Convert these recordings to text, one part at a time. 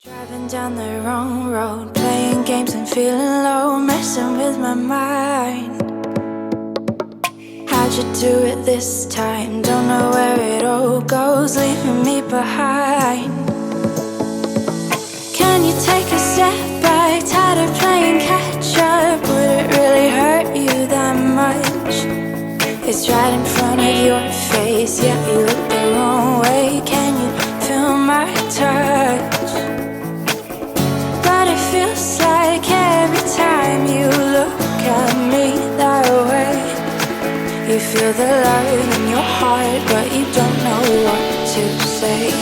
Driving down the wrong road, playing games and feeling low, messing with my mind. How'd you do it this time? Don't know where it all goes, leaving me behind. Can you take a step back? Tired of playing catch up. Would it really hurt you that much? It's right in front of your face, yeah, you look the wrong way. Can you feel my touch? But it feels like every time you look at me that way, you feel the love in your heart, but you don't know what to say.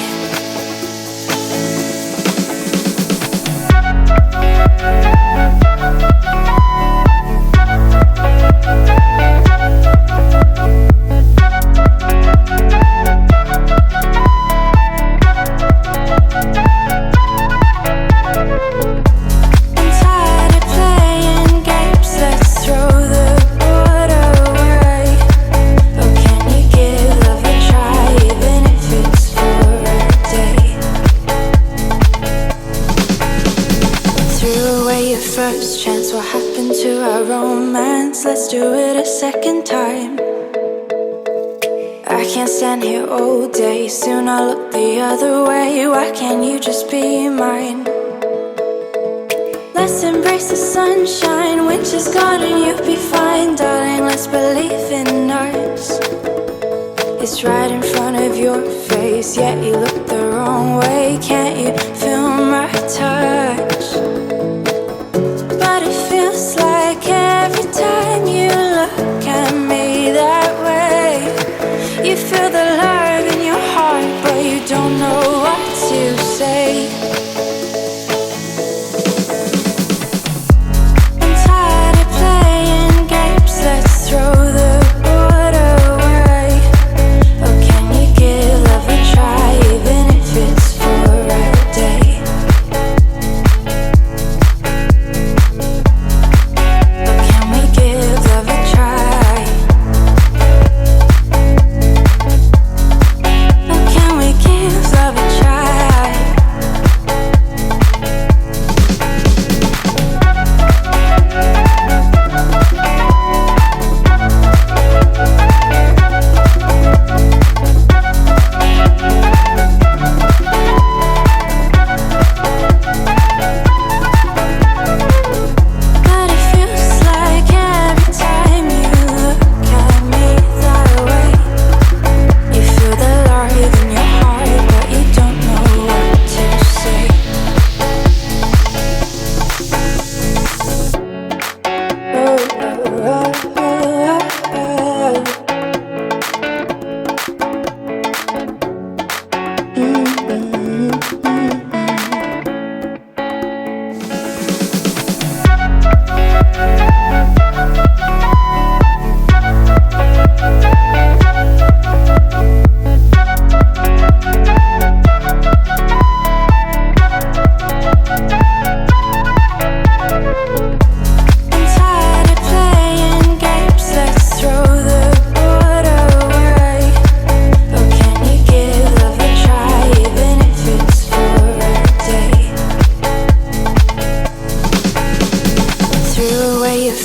First chance, what happened to our romance? Let's do it a second time. I can't stand here all day, soon I'll look the other way. Why can't you just be mine? Let's embrace the sunshine, winter's gone and you'll be fine. Darling, let's believe in us. It's right in front of your face, yet you look the wrong way. Can't you feel my touch? But it feels like every time you look at me that way, you feel the love in your heart, but you don't know what to say. I'm tired of playing games, let's throw the board away. Oh, can you give love a try, even if it's for a day?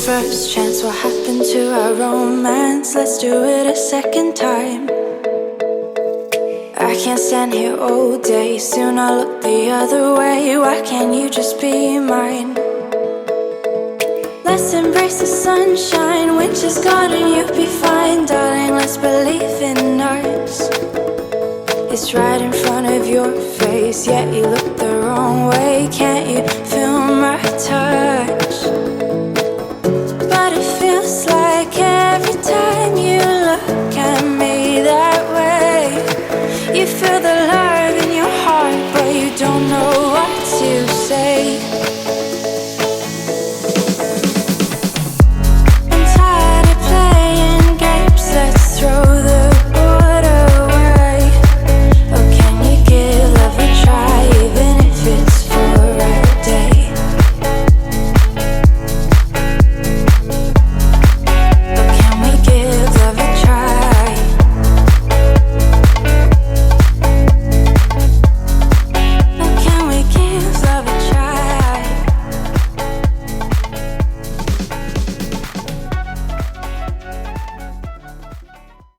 First chance, what happened to our romance? Let's do it a second time. I can't stand here all day, soon I'll look the other way. Why can't you just be mine? Let's embrace the sunshine, winter's gone and you'll be fine. Darling, let's believe in us. It's right in front of your face, yet you look the wrong way. Can't you feel my touch?